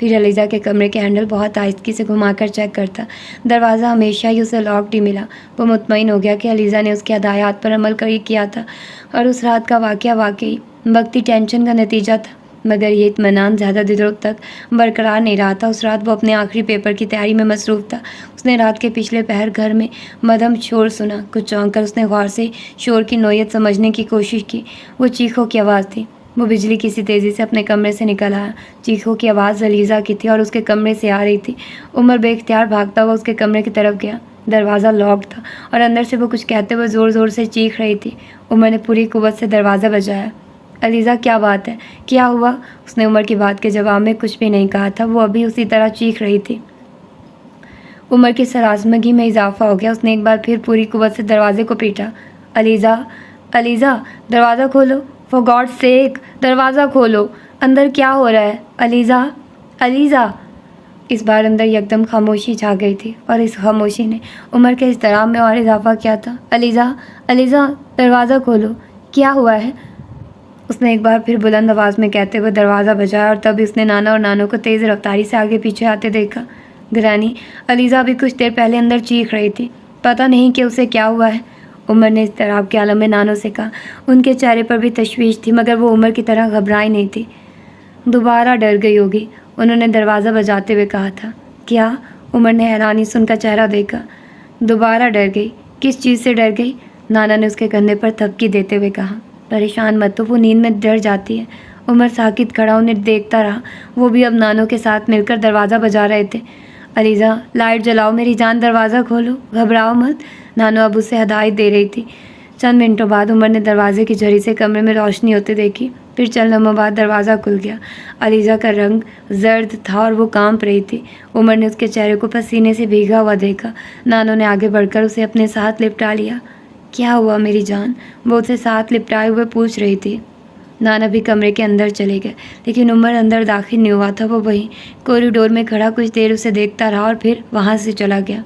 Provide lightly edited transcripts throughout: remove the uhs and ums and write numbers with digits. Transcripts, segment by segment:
پھر علیزہ کے کمرے کے ہینڈل بہت آہستگی سے گھما کر چیک کرتا۔ دروازہ ہمیشہ ہی اسے لاکڈ ہی ملا۔ وہ مطمئن ہو گیا کہ علیزہ نے اس کی ہدایات پر عمل کیا تھا اور اس رات کا واقعہ واقعی وقتی ٹینشن کا نتیجہ تھا، مگر یہ اطمینان زیادہ دنوں تک برقرار نہیں رہا تھا۔ اس رات وہ اپنے آخری پیپر کی تیاری میں مصروف تھا۔ اس نے رات کے پچھلے پہر گھر میں مدھم شور سنا۔ کچھ چونک کر اس نے غور سے شور کی نوعیت سمجھنے کی کوشش کی۔ وہ چیخوں کی آواز تھی۔ وہ بجلی کسی تیزی سے اپنے کمرے سے نکل آیا۔ چیخوں کی آواز علیزہ کی تھی اور اس کے کمرے سے آ رہی تھی۔ عمر بے اختیار بھاگتا ہوا اس کے کمرے کی طرف گیا۔ دروازہ لاکڈ تھا اور اندر سے وہ کچھ کہتے ہوئے زور زور سے چیخ رہی تھی۔ عمر نے پوری قوت سے دروازہ بجایا۔ علیزہ کیا بات ہے؟ کیا ہوا؟ اس نے عمر کی بات کے جواب میں کچھ بھی نہیں کہا تھا۔ وہ ابھی اسی طرح چیخ رہی تھی۔ عمر کی سرازمگی میں اضافہ ہو گیا۔ اس نے ایک بار پھر پوری قوت سے دروازے کو پیٹا۔ علیزہ، علیزہ، دروازہ کھولو، فار گاڈ سیک، دروازہ کھولو، اندر کیا ہو رہا ہے؟ علیزہ، علیزہ۔ اس بار اندر یکدم خاموشی چھا گئی تھی اور اس خاموشی نے عمر کے اضطراب میں اور اضافہ کیا تھا۔ علیزہ، علیزہ، دروازہ کھولو، کیا ہوا ہے؟ اس نے ایک بار پھر بلند آواز میں کہتے ہوئے دروازہ بجایا اور تب اس نے نانا اور نانو کو تیز رفتاری سے آگے پیچھے آتے دیکھا۔ گرانی، علیزہ ابھی کچھ دیر پہلے اندر چیخ رہی تھی، پتہ نہیں کہ اسے کیا ہوا ہے۔ عمر نے اضطراب کے عالم میں نانو سے کہا۔ ان کے چہرے پر بھی تشویش تھی مگر وہ عمر کی طرح گھبرائی نہیں تھی۔ دوبارہ ڈر گئی ہوگی، انہوں نے دروازہ بجاتے ہوئے کہا تھا۔ کیا؟ عمر نے حیرانی سے ان کا چہرہ دیکھا۔ دوبارہ ڈر گئی؟ کس چیز سے ڈر گئی؟ نانا نے اس کے کندھے پر تھپکی دیتے ہوئے کہا۔ پریشان مت ہو، وہ نیند میں ڈر جاتی ہے۔ عمر ساکت کھڑا انہیں دیکھتا رہا۔ وہ بھی اب نانو کے ساتھ مل کر دروازہ بجا رہے تھے۔ علیزہ، لائٹ جلاؤ میری جان، دروازہ کھولو، گھبراؤ مت، نانو اب اسے ہدایت دے رہی تھی۔ چند منٹوں بعد عمر نے دروازے کی جھری سے کمرے میں روشنی ہوتے دیکھی۔ پھر چند لمحوں بعد دروازہ کھل گیا۔ علیزہ کا رنگ زرد تھا اور وہ کانپ رہی تھی۔ عمر نے اس کے چہرے کو پسینے سے بھیگا ہوا دیکھا۔ نانو نے آگے بڑھ کر اسے اپنے ساتھ لپٹا لیا۔ کیا ہوا میری جان؟ وہ اسے ساتھ لپٹائے ہوئے پوچھ رہی تھی۔ نانا بھی کمرے کے اندر چلے گئے لیکن عمر اندر داخل نہیں ہوا تھا۔ وہ وہیں کوریڈور میں کھڑا کچھ دیر اسے دیکھتا رہا اور پھر وہاں سے چلا گیا۔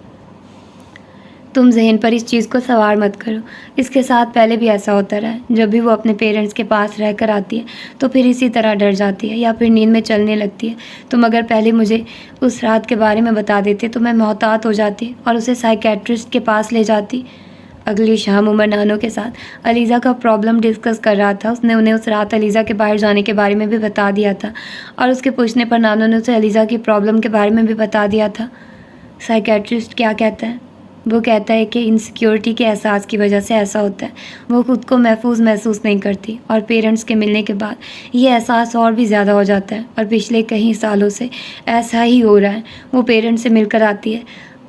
تم ذہن پر اس چیز کو سوار مت کرو، اس کے ساتھ پہلے بھی ایسا ہوتا رہا ہے۔ جب بھی وہ اپنے پیرنٹس کے پاس رہ کر آتی ہے تو پھر اسی طرح ڈر جاتی ہے یا پھر نیند میں چلنے لگتی ہے۔ تم اگر پہلے مجھے اس رات کے بارے میں بتا دیتے تو میں محتاط ہو جاتی اور اسے سائیکیٹرسٹ کے پاس لے جاتی۔ اگلی شام عمر نانو کے ساتھ علیزہ کا پرابلم ڈسکس کر رہا تھا۔ اس نے انہیں اس رات علیزہ کے باہر جانے کے بارے میں بھی بتا دیا تھا اور اس کے پوچھنے پر نانو نے اسے علیزہ کی پرابلم کے بارے میں بھی بتا دیا تھا۔ سائیکیٹرسٹ کیا کہتا ہے؟ وہ کہتا ہے کہ انسیکیورٹی کے احساس کی وجہ سے ایسا ہوتا ہے۔ وہ خود کو محفوظ محسوس نہیں کرتی اور پیرنٹس کے ملنے کے بعد یہ احساس اور بھی زیادہ ہو جاتا ہے اور پچھلے کئی سالوں سے ایسا ہی ہو رہا ہے۔ وہ پیرنٹس سے مل کر آتی ہے،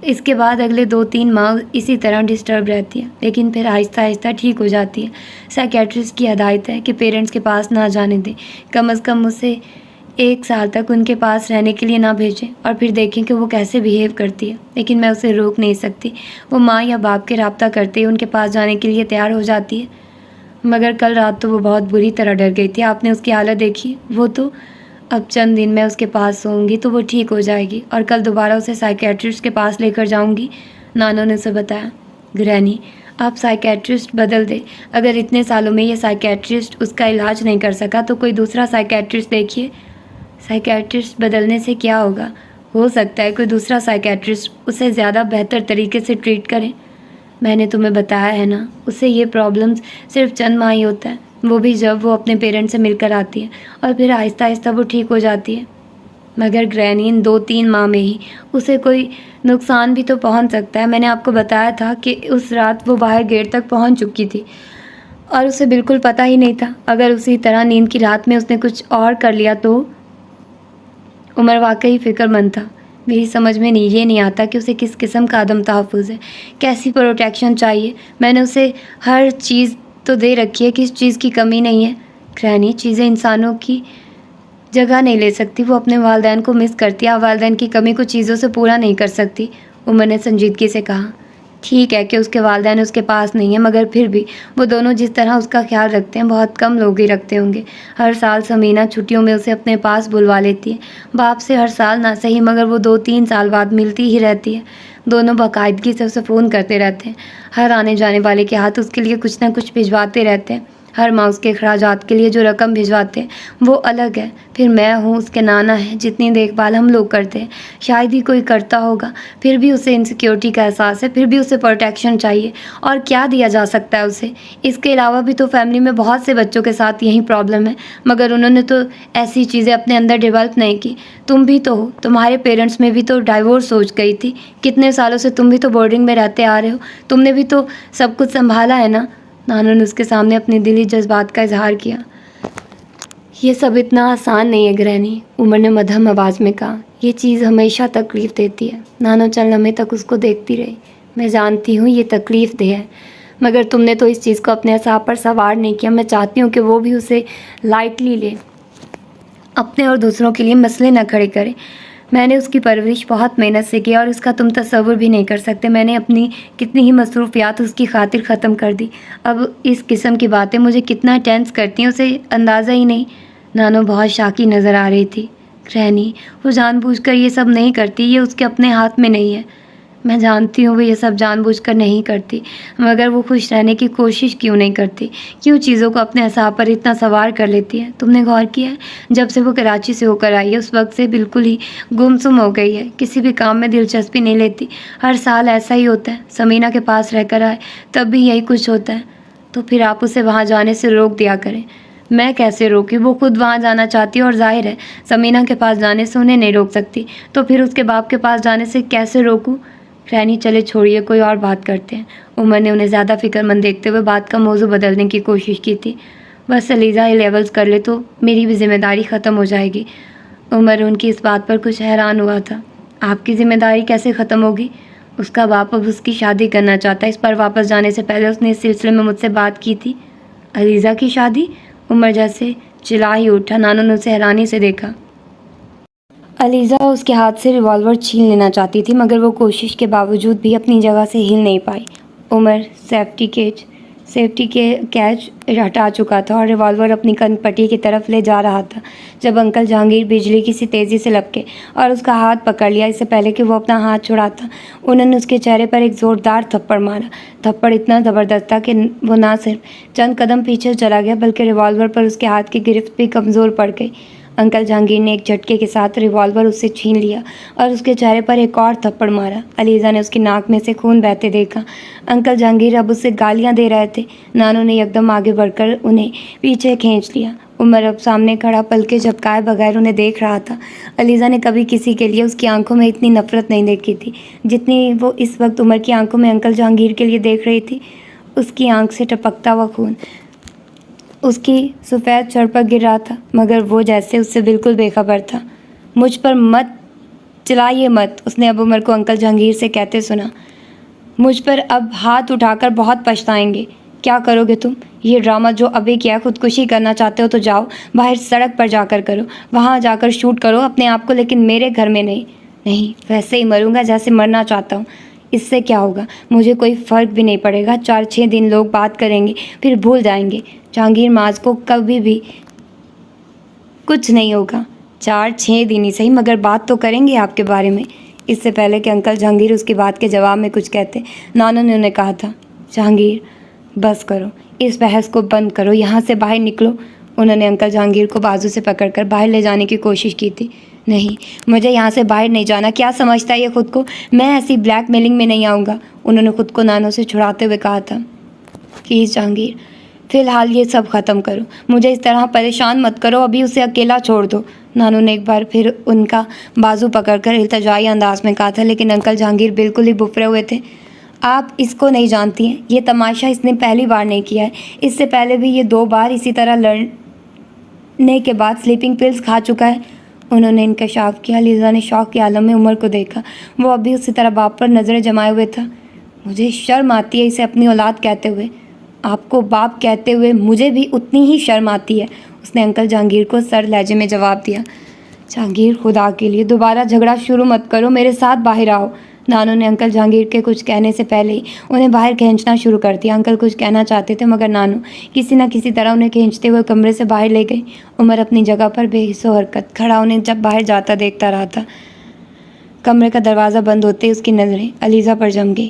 اس کے بعد اگلے 2-3 ماہ اسی طرح ڈسٹرب رہتی ہے لیکن پھر آہستہ آہستہ ٹھیک ہو جاتی ہے۔ سائیکیٹرسٹ کی ہدایت ہے کہ پیرنٹس کے پاس نہ جانے دیں، کم از کم اسے 1 سال تک ان کے پاس رہنے کے لیے نہ بھیجیں اور پھر دیکھیں کہ وہ کیسے بیہیو کرتی ہے۔ لیکن میں اسے روک نہیں سکتی، وہ ماں یا باپ کے رابطہ کرتے ہی ان کے پاس جانے کے لیے تیار ہو جاتی ہے۔ مگر کل رات تو وہ بہت بری طرح ڈر گئی تھی، آپ نے اس کی حالت دیکھی؟ وہ تو اب چند دن میں اس کے پاس سوؤں گی تو وہ ٹھیک ہو جائے گی اور کل دوبارہ اسے سائیکیٹرسٹ کے پاس لے کر جاؤں گی، نانو نے اسے بتایا۔ گرینی، آپ سائیکیٹرسٹ بدل دے، اگر اتنے سالوں میں یہ سائیکیٹرسٹ اس کا علاج نہیں کر سکا تو کوئی دوسرا سائیکیٹرسٹ دیکھیے۔ سائیکیٹرسٹ بدلنے سے کیا ہوگا؟ ہو سکتا ہے کوئی دوسرا سائیکیٹرسٹ اسے زیادہ بہتر طریقے سے ٹریٹ کرے۔ میں نے تمہیں بتایا ہے نا، اسے یہ پرابلمز صرف چند ماہ ہی ہوتا ہے، وہ بھی جب وہ اپنے پیرنٹس سے مل کر آتی ہے اور پھر آہستہ آہستہ وہ ٹھیک ہو جاتی ہے۔ مگر گرینی، 2-3 ماہ میں ہی اسے کوئی نقصان بھی تو پہنچ سکتا ہے۔ میں نے آپ کو بتایا تھا کہ اس رات وہ باہر گیٹ تک پہنچ چکی تھی اور اسے بالکل پتہ ہی نہیں تھا۔ اگر اسی طرح نیند کی رات میں اس نے کچھ اور کر لیا تو؟ عمر واقعی فکر مند تھا۔ میری سمجھ میں یہ نہیں آتا کہ اسے کس قسم کا عدم تحفظ ہے، کیسی پروٹیکشن چاہیے۔ میں نے اسے ہر چیز تو دے رکھی ہے، کس چیز کی کمی نہیں ہے۔ گرینی، چیزیں انسانوں کی جگہ نہیں لے سکتی، وہ اپنے والدین کو مس کرتی ہے، والدین کی کمی کو چیزوں سے پورا نہیں کر سکتی، عمر نے سنجیدگی سے کہا۔ ٹھیک ہے کہ اس کے والدین اس کے پاس نہیں ہیں مگر پھر بھی وہ دونوں جس طرح اس کا خیال رکھتے ہیں بہت کم لوگ ہی رکھتے ہوں گے۔ ہر سال سمینہ چھٹیوں میں اسے اپنے پاس بلوا لیتی ہے، باپ سے ہر سال نہ صحیح مگر وہ 2-3 سال بعد ملتی ہی رہتی ہے۔ دونوں باقاعدگی سے اسے فون کرتے رہتے ہیں، ہر آنے جانے والے کے ہاتھ اس کے لیے کچھ نہ کچھ بھجواتے رہتے ہیں۔ ہر ماہ اس کے اخراجات کے لیے جو رقم بھجواتے ہیں وہ الگ ہے، پھر میں ہوں، اس کے نانا ہے، جتنی دیکھ بھال ہم لوگ کرتے ہیں شاید ہی کوئی کرتا ہوگا، پھر بھی اسے انسیکیورٹی کا احساس ہے، پھر بھی اسے پروٹیکشن چاہیے، اور کیا دیا جا سکتا ہے اسے؟ اس کے علاوہ بھی تو فیملی میں بہت سے بچوں کے ساتھ یہی پرابلم ہے، مگر انہوں نے تو ایسی چیزیں اپنے اندر ڈیولپ نہیں کی۔ تم بھی تو ہو، تمہارے پیرنٹس میں بھی تو ڈائیورس ہو گئی تھی، کتنے سالوں سے تم بھی تو بورڈنگ میں رہتے آ رہے ہو، تم نے بھی تو سب کچھ سنبھالا ہے نا۔ نانو نے اس کے سامنے اپنی دلی جذبات کا اظہار کیا۔ یہ سب اتنا آسان نہیں ہے گرہنی، عمر نے مدھم آواز میں کہا، یہ چیز ہمیشہ تکلیف دیتی ہے۔ نانو چند لمحے تک اس کو دیکھتی رہی۔ میں جانتی ہوں یہ تکلیف دہ ہے، مگر تم نے تو اس چیز کو اپنے اعصاب پر سوار نہیں کیا۔ میں چاہتی ہوں کہ وہ بھی اسے لائٹلی لے، اپنے اور دوسروں کے لیے مسئلے نہ کھڑے کرے۔ میں نے اس کی پرورش بہت محنت سے کی اور اس کا تم تصور بھی نہیں کر سکتے۔ میں نے اپنی کتنی ہی مصروفیات اس کی خاطر ختم کر دی۔ اب اس قسم کی باتیں مجھے کتنا ٹینس کرتی ہیں اسے اندازہ ہی نہیں۔ نانو بہت شاکی نظر آ رہی تھی۔ گرہنی، وہ جان بوجھ کر یہ سب نہیں کرتی، یہ اس کے اپنے ہاتھ میں نہیں ہے۔ میں جانتی ہوں وہ یہ سب جان بوجھ کر نہیں کرتی، مگر وہ خوش رہنے کی کوشش کیوں نہیں کرتی؟ کیوں چیزوں کو اپنے اعصاب پر اتنا سوار کر لیتی ہے؟ تم نے غور کیا ہے جب سے وہ کراچی سے ہو کر آئی ہے اس وقت سے بالکل ہی گمسم ہو گئی ہے، کسی بھی کام میں دلچسپی نہیں لیتی۔ ہر سال ایسا ہی ہوتا ہے، سمینا کے پاس رہ کر آئے تب بھی یہی کچھ ہوتا ہے۔ تو پھر آپ اسے وہاں جانے سے روک دیا کریں۔ میں کیسے روکی؟ وہ خود وہاں جانا چاہتی ہے اور ظاہر ہے سمینا کے پاس جانے سے انہیں نہیں روک سکتی، تو پھر اس کے باپ کے پاس جانے سے کیسے روکوں؟ رہنی، چلے چھوڑیے، کوئی اور بات کرتے ہیں۔ عمر نے انہیں زیادہ فکر مند دیکھتے ہوئے بات کا موضوع بدلنے کی کوشش کی تھی۔ بس علیزہ یہ لیولز کر لے تو میری بھی ذمہ داری ختم ہو جائے گی۔ عمر ان کی اس بات پر کچھ حیران ہوا تھا۔ آپ کی ذمہ داری کیسے ختم ہوگی؟ اس کا باپ اب اس کی شادی کرنا چاہتا ہے، اس پر واپس جانے سے پہلے اس نے اس سلسلے میں مجھ سے بات کی تھی۔ علیزہ کی شادی؟ عمر جیسے چلا ہی اٹھا۔ نانو نے اسے حیرانی سے دیکھا۔ علیزہ اس کے ہاتھ سے ریوالور چھین لینا چاہتی تھی، مگر وہ کوشش کے باوجود بھی اپنی جگہ سے ہل نہیں پائی۔ عمر سیفٹی کیچ ہٹا چکا تھا اور ریوالور اپنی کن پٹی کی طرف لے جا رہا تھا جب انکل جہانگیر بجلی کی سی تیزی سے لپکے اور اس کا ہاتھ پکڑ لیا۔ اس سے پہلے کہ وہ اپنا ہاتھ چھڑاتا، انہوں نے اس کے چہرے پر ایک زوردار تھپڑ مارا۔ تھپڑ اتنا زبردست تھا کہ وہ نہ صرف چند قدم پیچھے چلا گیا بلکہ ریوالور پر اس کے ہاتھ کی گرفت بھی کمزور پڑ گئی۔ انکل جہانگیر نے ایک جھٹکے کے ساتھ ریوالور اس سے چھین لیا اور اس کے چہرے پر ایک اور تھپڑ مارا۔ علیزہ نے اس کی ناک میں سے خون بہتے دیکھا۔ انکل جہانگیر اب اسے گالیاں دے رہے تھے۔ نانو نے یکدم آگے بڑھ کر انہیں پیچھے کھینچ لیا۔ عمر اب سامنے کھڑا پلکیں جھپکائے بغیر انہیں دیکھ رہا تھا۔ علیزہ نے کبھی کسی کے لیے اس کی آنکھوں میں اتنی نفرت نہیں دیکھی تھی جتنی وہ اس وقت عمر کی آنکھوں میں انکل جہانگیر کے لیے دیکھ رہی تھی۔ اس کی آنکھ سے ٹپکتا ہوا خون اس کی سفید سر پر گر رہا تھا، مگر وہ جیسے اس سے بالکل بے خبر تھا۔ مجھ پر مت چلائیے مت، اس نے اب عمر کو انکل جہانگیر سے کہتے سنا۔ مجھ پر اب ہاتھ اٹھا کر بہت پچھتائیں گے۔ کیا کرو گے تم؟ یہ ڈرامہ جو ابھی کیا، خودکشی کرنا چاہتے ہو تو جاؤ باہر سڑک پر جا کر کرو، وہاں جا کر شوٹ کرو اپنے آپ کو، لیکن میرے گھر میں نہیں۔ نہیں، ویسے ہی مروں گا جیسے مرنا چاہتا ہوں۔ اس سے کیا ہوگا؟ مجھے کوئی فرق بھی نہیں پڑے گا۔ 4-6 دن لوگ بات کریں گے پھر بھول جائیں گے۔ جہانگیر ماج کو کبھی بھی کچھ نہیں ہوگا۔ 4-6 دن ہی صحیح، مگر بات تو کریں گے آپ کے بارے میں۔ اس سے پہلے کہ انکل جہانگیر اس کی بات کے جواب میں کچھ کہتے، نانو نے انہیں کہا تھا، جہانگیر بس کرو، اس بحث کو بند کرو، یہاں سے باہر نکلو۔ انہوں نے انکل جہانگیر کو بازو سے پکڑ کر باہر لے جانے کی کوشش کی تھی۔ نہیں، مجھے یہاں سے باہر نہیں جانا۔ کیا سمجھتا ہے یہ خود کو؟ میں ایسی بلیک میلنگ میں نہیں آؤں گا۔ انہوں نے خود کو نانو سے چھڑاتے ہوئے کہا تھا۔ پلیز جہانگیر، فی الحال یہ سب ختم کرو، مجھے اس طرح پریشان مت کرو، ابھی اسے اکیلا چھوڑ دو۔ نانو نے ایک بار پھر ان کا بازو پکڑ کر التجائی انداز میں کہا تھا، لیکن انکل جہانگیر بالکل ہی بفرے ہوئے تھے۔ آپ اس کو نہیں جانتی ہیں، یہ تماشا اس نے پہلی بار نہیں کیا ہے، اس سے پہلے بھی یہ 2 بار اسی طرح لڑنے کے بعد سلیپنگ پلز کھا چکا ہے۔ انہوں نے انکشاف کیا۔ لیزا نے شوق کے عالم میں عمر کو دیکھا، وہ اب بھی اسی طرح باپ پر نظریں جمائے ہوئے تھا۔ مجھے شرم آتی ہے اسے اپنی اولاد کہتے ہوئے۔ آپ کو باپ کہتے ہوئے مجھے بھی اتنی ہی شرم آتی ہے، اس نے انکل جہانگیر کو سر لہجے میں جواب دیا۔ جہانگیر، خدا کے لیے دوبارہ جھگڑا شروع مت کرو، میرے ساتھ باہر آؤ۔ نانو نے انکل جہانگیر کے کچھ کہنے سے پہلے ہی انہیں باہر کھینچنا شروع کر دیا۔ انکل کچھ کہنا چاہتے تھے مگر نانو کسی نہ کسی طرح انہیں کھینچتے ہوئے کمرے سے باہر لے گئی۔ عمر اپنی جگہ پر بے حس و حرکت کھڑا انہیں جب باہر جاتا دیکھتا رہا تھا۔ کمرے کا دروازہ بند ہوتے ہی اس کی نظریں علیزہ پر جم گئی۔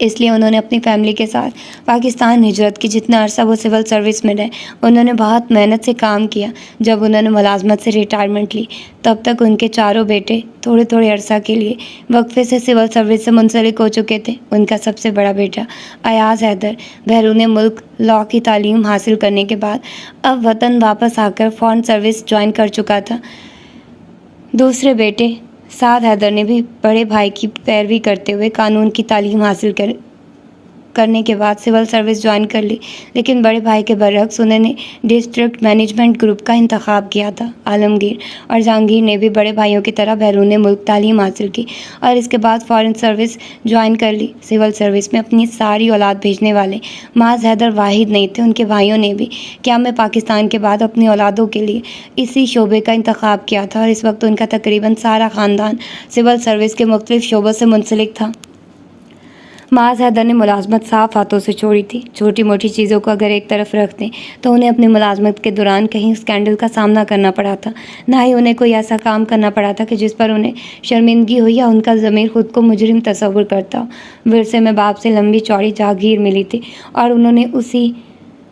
اس لیے انہوں نے اپنی فیملی کے ساتھ پاکستان ہجرت کی۔ جتنا عرصہ وہ سول سروس میں رہے انہوں نے بہت محنت سے کام کیا۔ جب انہوں نے ملازمت سے ریٹائرمنٹ لی تب تک ان کے چاروں بیٹے تھوڑے تھوڑے عرصہ کے لیے وقفے سے سول سروس سے منسلک ہو چکے تھے۔ ان کا سب سے بڑا بیٹا ایاز حیدر بیرون ملک لاء کی تعلیم حاصل کرنے کے بعد اب وطن واپس آ کر فورن سروس جوائن کر چکا تھا۔ دوسرے بیٹے سعد حیدر نے بھی بڑے بھائی کی پیروی کرتے ہوئے قانون کی تعلیم حاصل کرنے کے بعد سول سروس جوائن کر لی، لیکن بڑے بھائی کے برعکس انہوں نے ڈسٹرکٹ مینجمنٹ گروپ کا انتخاب کیا تھا۔ عالمگیر اور جہانگیر نے بھی بڑے بھائیوں کی طرح بیرون ملک تعلیم حاصل کی اور اس کے بعد فورن سروس جوائن کر لی۔ سول سروس میں اپنی ساری اولاد بھیجنے والے معاذ حیدر واحد نہیں تھے، ان کے بھائیوں نے بھی قیام پاکستان کے بعد اپنی اولادوں کے لیے اسی شعبے کا انتخاب کیا تھا اور اس وقت ان کا تقریباً سارا خاندان سول سروس کے مختلف شعبوں سے منسلک تھا۔ معاذ حیدر نے ملازمت صاف ہاتھوں سے چھوڑی تھی۔ چھوٹی موٹی چیزوں کو اگر ایک طرف رکھ دیں تو انہیں اپنی ملازمت کے دوران کہیں اسکینڈل کا سامنا کرنا پڑا تھا، نہ ہی انہیں کوئی ایسا کام کرنا پڑا تھا کہ جس پر انہیں شرمندگی ہو یا ان کا ضمیر خود کو مجرم تصور کرتا ہو۔ ورثے میں باپ سے لمبی چوڑی جاگیر ملی تھی اور انہوں نے اسی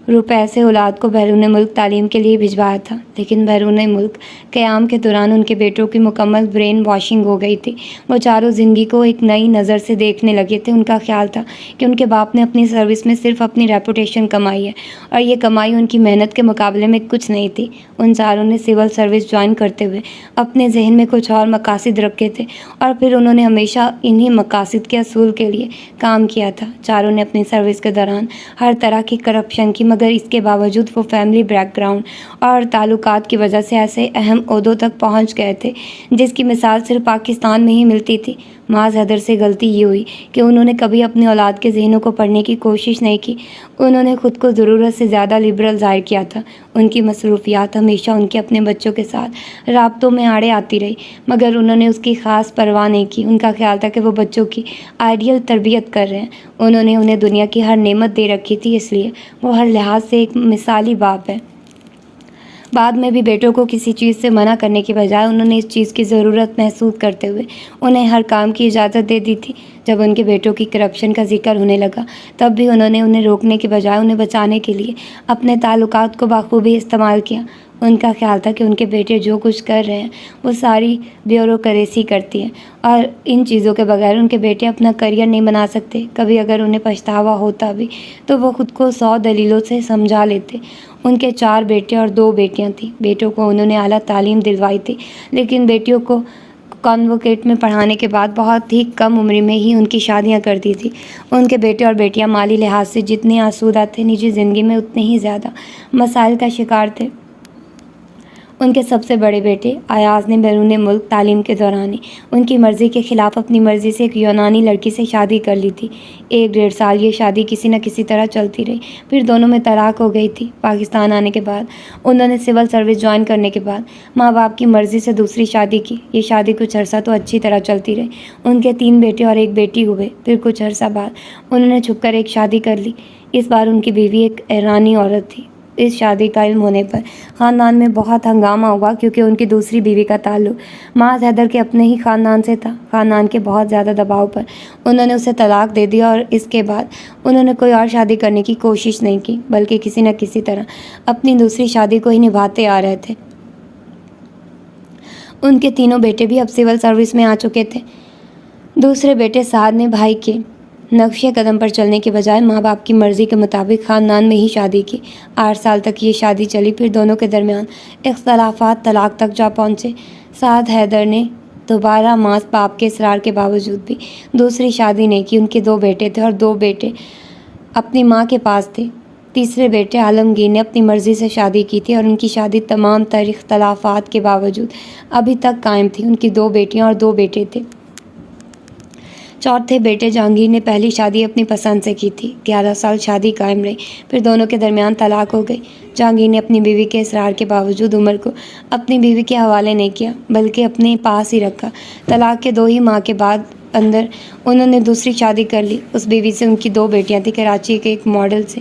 روپے سے اولاد کو بیرون ملک تعلیم کے لیے بھجوایا تھا، لیکن بیرون ملک قیام کے دوران ان کے بیٹوں کی مکمل برین واشنگ ہو گئی تھی۔ وہ چاروں زندگی کو ایک نئی نظر سے دیکھنے لگے تھے۔ ان کا خیال تھا کہ ان کے باپ نے اپنی سروس میں صرف اپنی ریپوٹیشن کمائی ہے اور یہ کمائی ان کی محنت کے مقابلے میں کچھ نہیں تھی۔ ان چاروں نے سول سروس جوائن کرتے ہوئے اپنے ذہن میں کچھ اور مقاصد رکھے تھے اور پھر انہوں نے ہمیشہ انہی مقاصد کے حصول کے لیے کام کیا تھا۔ چاروں نے اپنی سروس کے دوران ہر طرح کی کرپشن کی، مگر اس کے باوجود وہ فیملی بیک گراؤنڈ اور تعلقات کی وجہ سے ایسے اہم عہدوں تک پہنچ گئے تھے جس کی مثال صرف پاکستان میں ہی ملتی تھی۔ معاذ حیدر سے غلطی یہ ہوئی کہ انہوں نے کبھی اپنی اولاد کے ذہنوں کو پڑھنے کی کوشش نہیں کی۔ انہوں نے خود کو ضرورت سے زیادہ لبرل ظاہر کیا تھا۔ ان کی مصروفیات ہمیشہ ان کے اپنے بچوں کے ساتھ رابطوں میں آڑے آتی رہی، مگر انہوں نے اس کی خاص پرواہ نہیں کی۔ ان کا خیال تھا کہ وہ بچوں کی آئیڈیل تربیت کر رہے ہیں۔ انہوں نے انہیں دنیا کی ہر نعمت دے رکھی تھی، اس لیے وہ ہر لحاظ سے ایک مثالی باپ ہے۔ بعد میں بھی بیٹوں کو کسی چیز سے منع کرنے کے بجائے انہوں نے اس چیز کی ضرورت محسوس کرتے ہوئے انہیں ہر کام کی اجازت دے دی تھی۔ جب ان کے بیٹوں کی کرپشن کا ذکر ہونے لگا تب بھی انہوں نے انہیں روکنے کے بجائے انہیں بچانے کے لیے اپنے تعلقات کو بخوبی استعمال کیا۔ ان کا خیال تھا کہ ان کے بیٹے جو کچھ کر رہے ہیں وہ ساری بیوروکریسی کرتی ہے اور ان چیزوں کے بغیر ان کے بیٹے اپنا کریئر نہیں بنا سکتے۔ کبھی اگر انہیں پچھتاوا ہوتا بھی تو وہ خود کو 100 دلیلوں سے سمجھا لیتے۔ ان کے 4 بیٹے اور 2 بیٹیاں تھیں۔ بیٹوں کو انہوں نے اعلیٰ تعلیم دلوائی تھی، لیکن بیٹیوں کو کانوکیٹ میں پڑھانے کے بعد بہت ہی کم عمر میں ہی ان کی شادیاں کر دی تھی۔ ان کے بیٹے اور بیٹیاں مالی لحاظ سے جتنے آسودہ تھے، نجی زندگی میں اتنے ہی زیادہ مسائل کا شکار تھے۔ ان کے سب سے بڑے بیٹے ایاز نے بیرون ملک تعلیم کے دوران ہی ان کی مرضی کے خلاف اپنی مرضی سے ایک یونانی لڑکی سے شادی کر لی تھی۔ 1-1.5 سال یہ شادی کسی نہ کسی طرح چلتی رہی، پھر دونوں میں طلاق ہو گئی تھی۔ پاکستان آنے کے بعد انہوں نے سول سروس جوائن کرنے کے بعد ماں باپ کی مرضی سے دوسری شادی کی۔ یہ شادی کچھ عرصہ تو اچھی طرح چلتی رہی۔ ان کے 3 بیٹے اور 1 بیٹی ہوئے۔ پھر کچھ عرصہ بعد انہوں نے چھپ کر ایک شادی کر لی۔ اس بار ان کی بیوی ایک ایرانی عورت تھی۔ اس شادی کا علم ہونے پر خاندان میں بہت ہنگامہ ہوا، کیونکہ ان کی دوسری بیوی کا تعلق معاذ حیدر کے اپنے ہی خاندان سے تھا۔ خاندان کے بہت زیادہ دباؤ پر انہوں نے اسے طلاق دے دیا اور اس کے بعد انہوں نے کوئی اور شادی کرنے کی کوشش نہیں کی، بلکہ کسی نہ کسی طرح اپنی دوسری شادی کو ہی نبھاتے آ رہے تھے۔ ان کے تینوں بیٹے بھی اب سول سروس میں آ چکے تھے۔ دوسرے بیٹے سعد نے بھائی کے نقش قدم پر چلنے کے بجائے ماں باپ کی مرضی کے مطابق خاندان میں ہی شادی کی۔ 8 سال تک یہ شادی چلی، پھر دونوں کے درمیان اختلافات طلاق تک جا پہنچے۔ سعد حیدر نے دوبارہ ماں باپ کے اصرار کے باوجود بھی دوسری شادی نہیں کی۔ ان کے 2 بیٹے تھے اور 2 بیٹے اپنی ماں کے پاس تھے۔ تیسرے بیٹے عالمگیر نے اپنی مرضی سے شادی کی تھی اور ان کی شادی تمام تر اختلافات کے باوجود ابھی تک قائم تھی۔ ان کی 2 بیٹیاں اور 2 بیٹے تھے۔ چوتھے بیٹے جہانگیر نے پہلی شادی اپنی پسند سے کی تھی۔ 11 سال شادی قائم رہی، پھر دونوں کے درمیان طلاق ہو گئی۔ جہانگیر نے اپنی بیوی کے اصرار کے باوجود عمر کو اپنی بیوی کے حوالے نہیں کیا، بلکہ اپنے پاس ہی رکھا۔ طلاق کے 2 ہی ماہ کے بعد انہوں نے دوسری شادی کر لی۔ اس بیوی سے ان کی 2 بیٹیاں تھیں، کراچی کے ایک ماڈل سے۔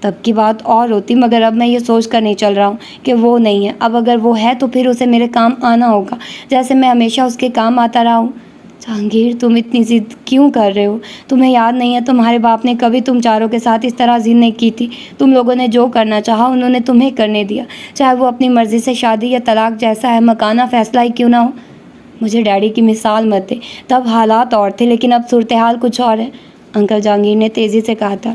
تب کی بات اور ہوتی، مگر اب میں یہ سوچ کر نہیں چل رہا ہوں کہ وہ نہیں ہے۔ اب اگر وہ ہے تو پھر اسے میرے کام آنا ہوگا، جیسے میں ہمیشہ اس کے کام آتا رہا ہوں۔ جہانگیر، تم اتنی ضد کیوں کر رہے ہو؟ تمہیں یاد نہیں ہے تمہارے باپ نے کبھی تم چاروں کے ساتھ اس طرح ضد نہیں کی تھی؟ تم لوگوں نے جو کرنا چاہا انہوں نے تمہیں کرنے دیا، چاہے وہ اپنی مرضی سے شادی یا طلاق جیسا احمقانہ فیصلہ ہی کیوں نہ ہو۔ مجھے ڈیڈی کی مثال مت دے، تب حالات اور تھے لیکن اب صورتحال کچھ اور ہے، انکل جہانگیر نے تیزی سے کہا تھا۔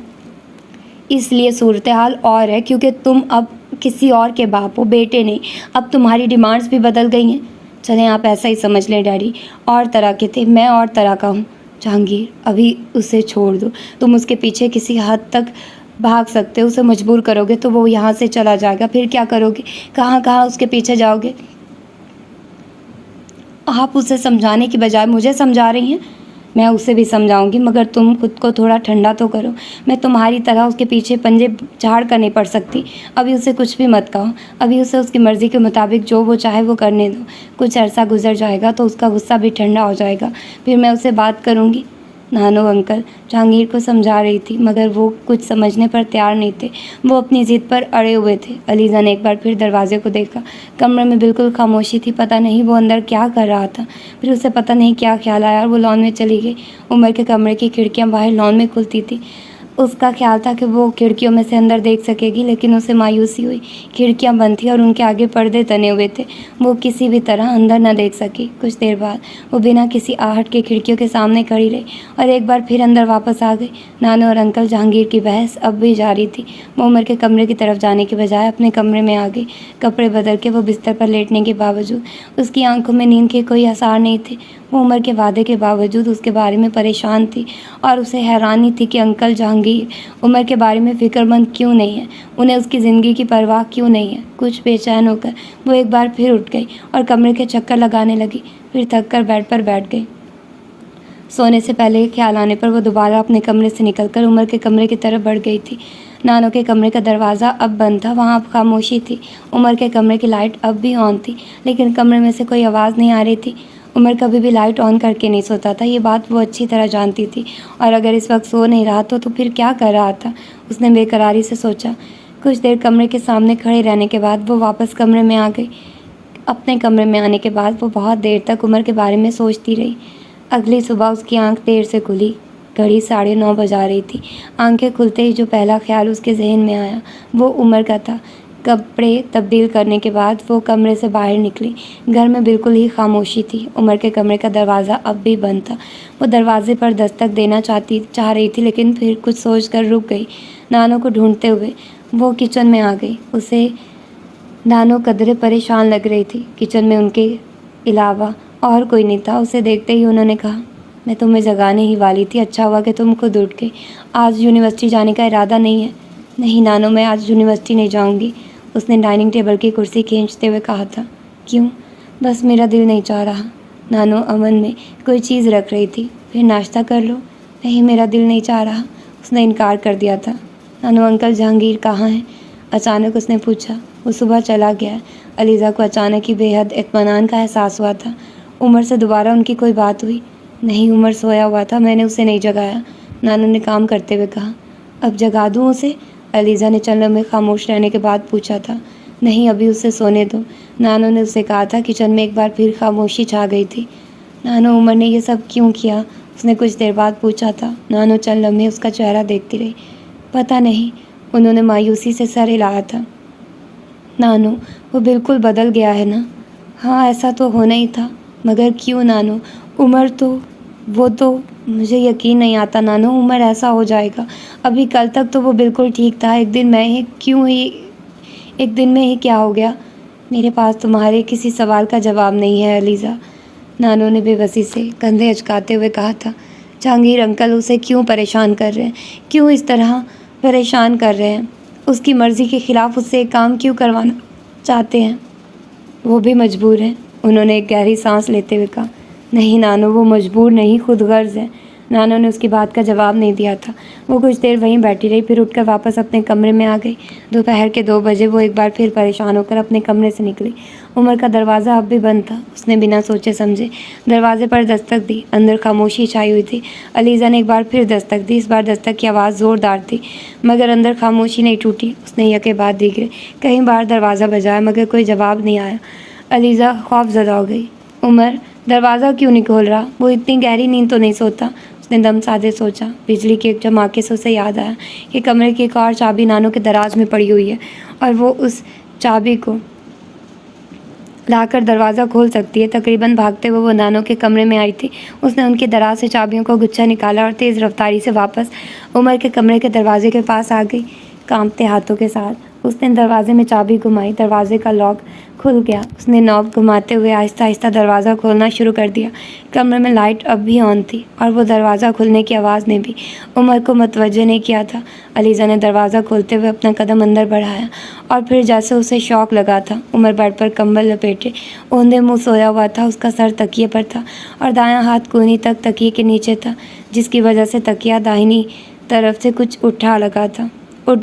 اس لیے صورتحال اور ہے کیونکہ تم اب کسی اور کے باپ ہو، بیٹے نہیں۔ اب تمہاری ڈیمانڈز بھی بدل گئی ہیں۔ چلیں آپ ایسا ہی سمجھ لیں ڈیڈی، اور طرح کے تھے، میں اور طرح کا ہوں۔ جہانگیر، ابھی اسے چھوڑ دو، تم اس کے پیچھے کسی حد تک بھاگ سکتے ہو، اسے مجبور کرو گے تو وہ یہاں سے چلا جائے گا، پھر کیا کرو گے؟ کہاں کہاں اس کے پیچھے جاؤ گے؟ آپ اسے سمجھانے کی بجائے مجھے سمجھا رہی ہیں۔ میں اسے بھی سمجھاؤں گی، مگر تم خود کو تھوڑا ٹھنڈا تو کرو۔ میں تمہاری طرح اس کے پیچھے پنجے جھاڑ کر نہیں پڑ سکتی۔ ابھی اسے کچھ بھی مت کہو، ابھی اسے اس کی مرضی کے مطابق جو وہ چاہے وہ کرنے دو۔ کچھ عرصہ گزر جائے گا تو اس کا غصہ بھی ٹھنڈا ہو جائے گا، پھر میں اسے بات کروں گی۔ نانو انکل جہانگیر کو سمجھا رہی تھی، مگر وہ کچھ سمجھنے پر تیار نہیں تھے، وہ اپنی ضد پر اڑے ہوئے تھے۔ علیزہ نے ایک بار پھر دروازے کو دیکھا، کمرے میں بالکل خاموشی تھی، پتہ نہیں وہ اندر کیا کر رہا تھا۔ پھر اسے پتہ نہیں کیا خیال آیا اور وہ لان میں چلی گئی۔ عمر کے کمرے کی کھڑکیاں باہر لان میں کھلتی تھیں، اس کا خیال تھا کہ وہ کھڑکیوں میں سے اندر دیکھ سکے گی، لیکن اسے مایوسی ہوئی۔ کھڑکیاں بند تھیں اور ان کے آگے پردے تنے ہوئے تھے، وہ کسی بھی طرح اندر نہ دیکھ سکی۔ کچھ دیر بعد وہ بنا کسی آہٹ کے کھڑکیوں کے سامنے کھڑی رہی اور ایک بار پھر اندر واپس آ گئی۔ نانو اور انکل جہانگیر کی بحث اب بھی جاری تھی۔ وہ عمر کے کمرے کی طرف جانے کے بجائے اپنے کمرے میں آ گئی۔ کپڑے بدل کے وہ بستر پر لیٹنے کے باوجود اس کی آنکھوں میں نیند کے کوئی آثار نہیں تھے۔ وہ عمر کے وعدے کے باوجود اس کے بارے میں پریشان تھی اور اسے حیرانی تھی کہ انکل جہانگیر عمر کے بارے میں فکر مند کیوں نہیں ہے، انہیں اس کی زندگی کی پرواہ کیوں نہیں ہے۔ کچھ بے چین ہو کر وہ ایک بار پھر اٹھ گئی اور کمرے کے چکر لگانے لگی، پھر تھک کر بیڈ پر بیٹھ گئی۔ سونے سے پہلے خیال آنے پر وہ دوبارہ اپنے کمرے سے نکل کر عمر کے کمرے کی طرف بڑھ گئی تھی۔ نانو کے کمرے کا دروازہ اب بند تھا، وہاں اب خاموشی تھی۔ عمر کے کمرے کی لائٹ اب بھی آن تھی، لیکن کمرے میں سے کوئی آواز نہیں آ رہی تھی۔ عمر کبھی بھی لائٹ آن کر کے نہیں سوتا تھا، یہ بات وہ اچھی طرح جانتی تھی، اور اگر اس وقت سو نہیں رہا تو پھر کیا کر رہا تھا؟ اس نے بے قراری سے سوچا۔ کچھ دیر کمرے کے سامنے کھڑے رہنے کے بعد وہ واپس کمرے میں آ گئی۔ اپنے کمرے میں آنے کے بعد وہ بہت دیر تک عمر کے بارے میں سوچتی رہی۔ اگلی صبح اس کی آنکھ دیر سے کھلی، گھڑی 9:30 بجا رہی تھی۔ آنکھیں کھلتے ہی جو پہلا خیال اس کے ذہن میں آیا وہ عمر کا تھا۔ کپڑے تبدیل کرنے کے بعد وہ کمرے سے باہر نکلی۔ گھر میں بالکل ہی خاموشی تھی، عمر کے کمرے کا دروازہ اب بھی بند تھا۔ وہ دروازے پر دستک دینا چاہ رہی تھی، لیکن پھر کچھ سوچ کر رک گئی۔ نانو کو ڈھونڈتے ہوئے وہ کچن میں آ گئی۔ اسے نانو قدرے پریشان لگ رہی تھی، کچن میں ان کے علاوہ اور کوئی نہیں تھا۔ اسے دیکھتے ہی انہوں نے کہا، میں تمہیں جگانے ہی والی تھی، اچھا ہوا کہ تم خود اٹھ گئی۔ آج یونیورسٹی جانے کا ارادہ نہیں ہے؟ نہیں نانو، میں آج یونیورسٹی نہیں جاؤں گی، اس نے ڈائننگ ٹیبل کی کرسی کھینچتے ہوئے کہا تھا۔ کیوں؟ بس میرا دل نہیں چاہ رہا۔ نانو امن میں کوئی چیز رکھ رہی تھی۔ پھر ناشتہ کر لو۔ نہیں، میرا دل نہیں چاہ رہا، اس نے انکار کر دیا تھا۔ نانو انکل جہانگیر کہاں ہیں؟ اچانک اس نے پوچھا۔ وہ صبح چلا گیا ہے۔ علیزہ کو اچانک ہی بے حد اطمینان کا احساس ہوا تھا۔ عمر سے دوبارہ ان کی کوئی بات ہوئی؟ نہیں، عمر سویا ہوا تھا، میں نے اسے نہیں جگایا، نانو نے کام کرتے ہوئے کہا۔ اب جگا دوں اسے؟ علیزہ نے چند لمحے خاموش رہنے کے بعد پوچھا تھا۔ نہیں، ابھی اسے سونے دو، نانو نے اسے کہا تھا۔ کچن میں ایک بار پھر خاموشی چھا گئی تھی۔ نانو، عمر نے یہ سب کیوں کیا؟ اس نے کچھ دیر بعد پوچھا تھا۔ نانو چند لمحے اس کا چہرہ دیکھتی رہی۔ پتہ نہیں، انہوں نے مایوسی سے سر ہلایا تھا۔ نانو، وہ بالکل بدل گیا ہے نا؟ ہاں، ایسا تو ہونا ہی تھا، مگر کیوں نانو؟ عمر تو وہ تو مجھے یقین نہیں آتا نانو، عمر ایسا ہو جائے گا؟ ابھی کل تک تو وہ بالکل ٹھیک تھا، ایک دن میں ہی کیا ہو گیا؟ میرے پاس تمہارے کسی سوال کا جواب نہیں ہے علیزہ، نانو نے بے بسی سے کندھے اچکاتے ہوئے کہا تھا۔ جہانگیر انکل اسے کیوں پریشان کر رہے ہیں؟ کیوں اس طرح پریشان کر رہے ہیں؟ اس کی مرضی کے خلاف اس سے ایک کام کیوں کروانا چاہتے ہیں؟ وہ بھی مجبور ہیں، انہوں نے ایک گہری سانس لیتے ہوئے کہا۔ نہیں نانو، وہ مجبور نہیں، خود غرض ہے، نانو نے اس کی بات کا جواب نہیں دیا تھا۔ وہ کچھ دیر وہیں بیٹھی رہی، پھر اٹھ کر واپس اپنے کمرے میں آ گئی۔ دوپہر کے 2 بجے وہ ایک بار پھر پریشان ہو کر اپنے کمرے سے نکلی۔ عمر کا دروازہ اب بھی بند تھا۔ اس نے بنا سوچے سمجھے دروازے پر دستک دی۔ اندر خاموشی چھائی ہوئی تھی۔ علیزہ نے ایک بار پھر دستک دی۔ اس بار دستک کی آواز زوردار تھی، مگر اندر خاموشی نہیں ٹوٹی۔ اس نے یکے بعد دیگرے کئی بار دروازہ بجایا، مگر کوئی جواب نہیں آیا۔ علیزہ خوف زدہ ہو گئی۔ عمر دروازہ کیوں نہیں کھول رہا؟ وہ اتنی گہری نیند تو نہیں سوتا؟ اس نے دم سادے سوچا۔ بجلی کے ایک دھماکے سے اسے یاد آیا کہ کمرے کی ایک اور چابی نانو کے دراز میں پڑی ہوئی ہے اور وہ اس چابی کو لا کر دروازہ کھول سکتی ہے۔ تقریباً بھاگتے ہوئے وہ نانو کے کمرے میں آئی تھی۔ اس نے ان کے دراز سے چابیوں کو گچھا نکالا اور تیز رفتاری سے واپس عمر کے کمرے کے دروازے کے پاس آ گئی۔ کانپتے ہاتھوں کے ساتھ اس نے دروازے میں چابی گھمائی۔ دروازے کا لاک کھل گیا۔ اس نے نوب گھماتے ہوئے آہستہ آہستہ دروازہ کھولنا شروع کر دیا۔ کمرے میں لائٹ اب بھی آن تھی اور وہ دروازہ کھلنے کی آواز نے بھی عمر کو متوجہ نہیں کیا تھا۔ علیزہ نے دروازہ کھولتے ہوئے اپنا قدم اندر بڑھایا اور پھر جیسے اسے شوق لگا تھا، عمر بیڈ پر کمبل لپیٹے اوندھے منہ سویا ہوا تھا۔ اس کا سر تکیے پر تھا اور دایاں ہاتھ کونی تک تکیے کے نیچے تھا، جس کی وجہ سے تکیہ داہنی طرف سے کچھ اٹھ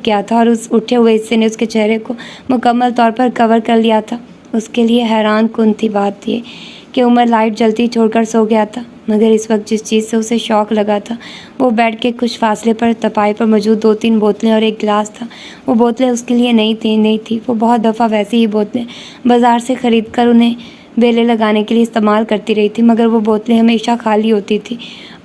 گیا تھا اور اس اٹھے ہوئے حصے نے اس کے چہرے کو مکمل طور پر کور کر لیا تھا۔ اس کے لیے حیران کن تھی بات یہ کہ عمر لائٹ جلتی چھوڑ کر سو گیا تھا، مگر اس وقت جس چیز سے اسے شوق لگا تھا وہ بیڈ کے کچھ فاصلے پر تپائی پر موجود 2-3 بوتلیں اور ایک گلاس تھا۔ وہ بوتلیں اس کے لیے نہیں تھی۔ وہ بہت دفعہ ویسی ہی بوتلیں بازار سے خرید کر انہیں بیلے لگانے کے لیے استعمال کرتی رہی تھی، مگر وہ بوتلیں ہمیشہ خالی ہوتی تھیں۔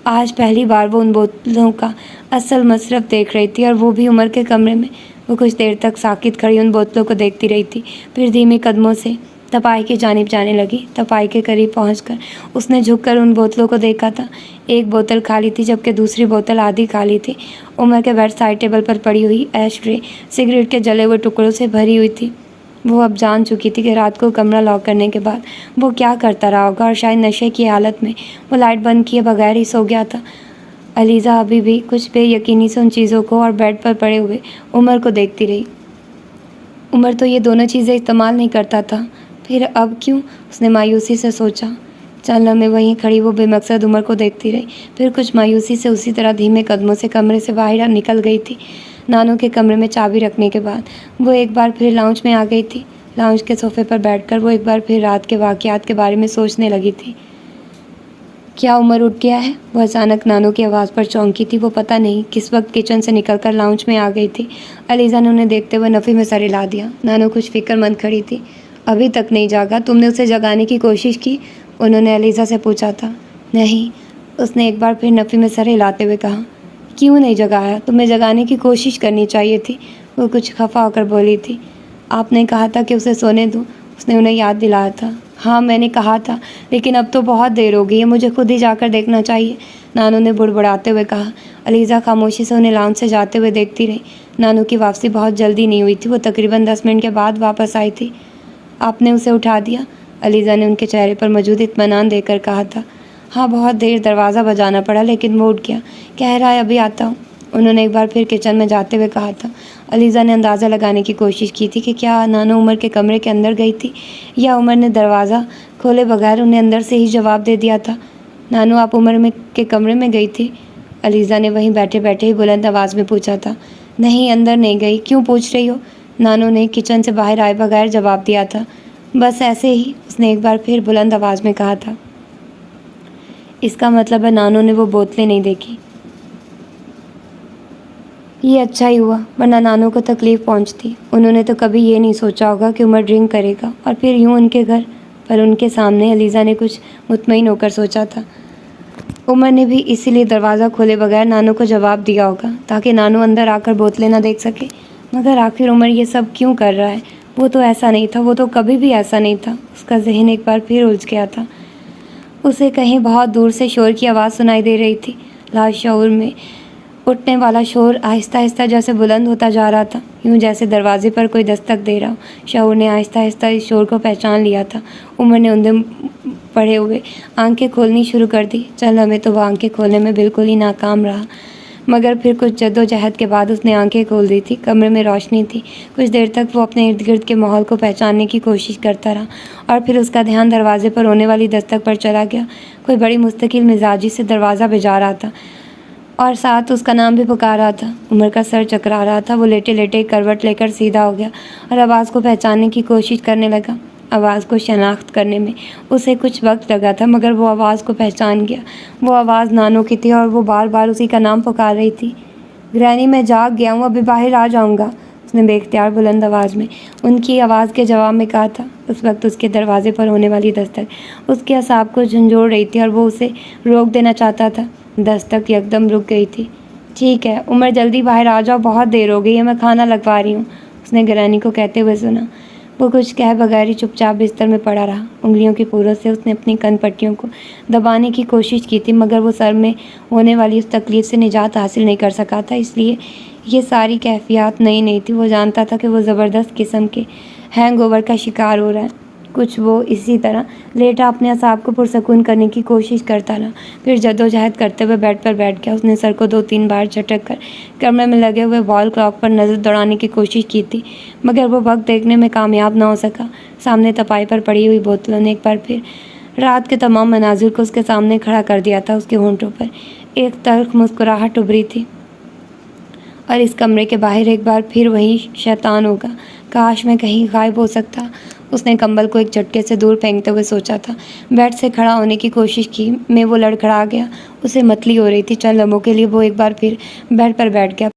آج پہلی بار وہ ان بوتلوں کا اصل مصرف دیکھ رہی تھی، اور وہ بھی عمر کے کمرے میں۔ وہ کچھ دیر تک ساکت کھڑی ان بوتلوں کو دیکھتی رہی تھی، پھر دھیمی قدموں سے تپائی کی جانب جانے لگی۔ تپائی کے قریب پہنچ کر اس نے جھک کر ان بوتلوں کو دیکھا تھا۔ ایک بوتل خالی تھی، جبکہ دوسری بوتل آدھی خالی تھی۔ عمر کے بیڈ سائڈ ٹیبل پر پڑی ہوئی ایش ٹرے سگریٹ کے جلے ہوئے ٹکڑوں سے بھری ہوئی تھی۔ وہ اب جان چکی تھی کہ رات کو کمرہ لاک کرنے کے بعد وہ کیا کرتا رہا ہوگا، اور شاید نشے کی حالت میں وہ لائٹ بند کیے بغیر ہی سو گیا تھا۔ علیزہ ابھی بھی کچھ بے یقینی سے ان چیزوں کو اور بیڈ پر پڑے ہوئے عمر کو دیکھتی رہی۔ عمر تو یہ دونوں چیزیں استعمال نہیں کرتا تھا، پھر اب کیوں؟ اس نے مایوسی سے سوچا۔ چند لمحے وہیں کھڑی وہ بے مقصد عمر کو دیکھتی رہی، پھر کچھ مایوسی سے اسی طرح دھیمے قدموں سے کمرے سے باہر نکل گئی تھی۔ نانو کے کمرے میں چابی رکھنے کے بعد وہ ایک بار پھر لاؤنج میں آ گئی تھی۔ لاؤنج کے صوفے پر بیٹھ کر وہ ایک بار پھر رات کے واقعات کے بارے میں سوچنے لگی تھی۔ کیا عمر اٹھ گیا ہے؟ وہ اچانک نانو کی آواز پر چونکی تھی۔ وہ پتہ نہیں کس وقت کچن سے نکل کر لاؤنج میں آ گئی تھی۔ علیزہ نے انہیں دیکھتے ہوئے نفی میں سر ہلا دیا۔ نانو کچھ فکر مند کھڑی تھی۔ ابھی تک نہیں جاگا؟ تم نے اسے جگانے کی کوشش کی؟ انہوں نے علیزہ سے پوچھا تھا۔ نہیں، اس نے ایک بار پھر نفی میں سر ہلاتے ہوئے کہا۔ کیوں نہیں جگایا؟ تمہیں جگانے کی کوشش کرنی چاہیے تھی۔ وہ کچھ خفا ہو کر بولی تھی۔ آپ نے کہا تھا کہ اسے سونے دوں، اس نے انہیں یاد دلایا تھا۔ ہاں میں نے کہا تھا، لیکن اب تو بہت دیر ہو گئی ہے، مجھے خود ہی جا کر دیکھنا چاہیے، نانو نے بڑبڑاتے ہوئے کہا۔ علیزہ خاموشی سے انہیں لاؤنج سے جاتے ہوئے دیکھتی رہی۔ نانو کی واپسی بہت جلدی نہیں ہوئی تھی، وہ تقریباً 10 منٹ کے بعد واپس آئی تھی۔ آپ نے اسے اٹھا دیا؟ علیزہ نے ان کے چہرے پر موجود اطمینان دے کر کہا تھا۔ ہاں بہت دیر دروازہ بجانا پڑا، لیکن وہ اٹھ گیا، کہہ رہا ہے ابھی آتا ہوں، انہوں نے ایک بار پھر کچن میں جاتے ہوئے کہا تھا۔ علیزہ نے اندازہ لگانے کی کوشش کی تھی کہ کیا نانو عمر کے کمرے کے اندر گئی تھی، یا عمر نے دروازہ کھولے بغیر انہیں اندر سے ہی جواب دے دیا تھا۔ نانو آپ عمر کے کمرے میں گئی تھی؟ علیزہ نے وہیں بیٹھے بیٹھے ہی بلند آواز میں پوچھا تھا۔ نہیں، اندر نہیں گئی، کیوں پوچھ رہی ہو؟ نانو نے کچن سے باہر آئے بغیر جواب دیا تھا۔ بس ایسے ہی، اس نے ایک بار پھر بلند آواز میں کہا تھا۔ اس کا مطلب ہے نانو نے وہ بوتلیں نہیں دیکھی۔ یہ اچھا ہی ہوا، ورنہ نانو کو تکلیف پہنچتی۔ انہوں نے تو کبھی یہ نہیں سوچا ہوگا کہ عمر ڈرنک کرے گا اور پھر یوں ان کے گھر پر ان کے سامنے۔ علیزہ نے کچھ مطمئن ہو کر سوچا تھا۔ عمر نے بھی اسی لیے دروازہ کھولے بغیر نانو کو جواب دیا ہوگا، تاکہ نانو اندر آ کر بوتلیں نہ دیکھ سکے۔ مگر آخر عمر یہ سب کیوں کر رہا ہے؟ وہ تو ایسا نہیں تھا، وہ تو کبھی بھی ایسا نہیں تھا۔ اس کا ذہن ایک بار پھر الجھ گیا تھا۔ اسے کہیں بہت دور سے شور کی آواز سنائی دے رہی تھی۔ لاشعور میں اٹھنے والا شور آہستہ آہستہ جیسے بلند ہوتا جا رہا تھا، یوں جیسے دروازے پر کوئی دستک دے رہا ہو۔ شعور نے آہستہ آہستہ اس شور کو پہچان لیا تھا۔ عمر نے اندھے پڑے ہوئے آنکھیں کھولنی شروع کر دی۔ چند لمحے تو وہ آنکھیں کھولنے میں بالکل ہی ناکام رہا، مگر پھر کچھ جدوجہد کے بعد اس نے آنکھیں کھول دی تھی۔ کمرے میں روشنی تھی۔ کچھ دیر تک وہ اپنے ارد گرد کے ماحول کو پہچاننے کی کوشش کرتا رہا اور پھر اس کا دھیان دروازے پر ہونے والی دستک پر چلا گیا۔ کوئی بڑی مستقل مزاجی سے دروازہ بجا رہا تھا اور ساتھ اس کا نام بھی پکار رہا تھا۔ عمر کا سر چکرا رہا تھا۔ وہ لیٹے لیٹے ایک کروٹ لے کر سیدھا ہو گیا اور آواز کو پہچاننے کی کوشش کرنے لگا۔ آواز کو شناخت کرنے میں اسے کچھ وقت لگا تھا، مگر وہ آواز کو پہچان گیا۔ وہ آواز نانو کی تھی اور وہ بار بار اسی کا نام پکار رہی تھی۔ گرینی، میں جاگ گیا ہوں، ابھی باہر آ جاؤں گا، اس نے بے اختیار بلند آواز میں ان کی آواز کے جواب میں کہا تھا۔ اس وقت اس کے دروازے پر ہونے والی دستک اس کے اعصاب کو جھنجھوڑ رہی تھی اور وہ اسے روک دینا چاہتا تھا۔ دستک یکدم رک گئی تھی۔ ٹھیک ہے عمر، جلدی باہر آ جاؤ، بہت دیر ہو گئی ہے، میں کھانا لگوا رہی ہوں، اس نے گرینی کو کہتے ہوئے سنا۔ وہ کچھ کہہ بغیر ہی چپ چاپ بستر میں پڑا رہا۔ انگلیوں کی پوروں سے اس نے اپنی کن پٹیوں کو دبانے کی کوشش کی تھی، مگر وہ سر میں ہونے والی اس تکلیف سے نجات حاصل نہیں کر سکا تھا۔ اس لیے یہ ساری کیفیات نئی نہیں تھی۔ وہ جانتا تھا کہ وہ زبردست قسم کے ہینگ اوور کا شکار ہو رہا ہے۔ کچھ وہ اسی طرح لیٹا اپنے اعصاب کو پرسکون کرنے کی کوشش کرتا رہا، پھر جدوجہد کرتے ہوئے بیڈ پر بیٹھ گیا۔ اس نے سر کو 2-3 بار جھٹک کر کمرے میں لگے ہوئے وال کلاک پر نظر دوڑانے کی کوشش کی تھی، مگر وہ وقت دیکھنے میں کامیاب نہ ہو سکا۔ سامنے تپائی پر پڑی ہوئی بوتلوں نے ایک بار پھر رات کے تمام مناظر کو اس کے سامنے کھڑا کر دیا تھا۔ اس کے ہونٹوں پر ایک تلخ مسکراہٹ ابھری تھی اور اس کمرے کے باہر ایک بار پھر وہی شیطان ہوگا۔ کاش میں کہیں غائب ہو سکتا، اس نے کمبل کو ایک جھٹکے سے دور پھینکتے ہوئے سوچا تھا۔ بیڈ سے کھڑا ہونے کی کوشش کی میں وہ لڑکھڑا گیا۔ اسے متلی ہو رہی تھی۔ چند لمحوں کے لیے وہ ایک بار پھر بیڈ پر بیٹھ گیا۔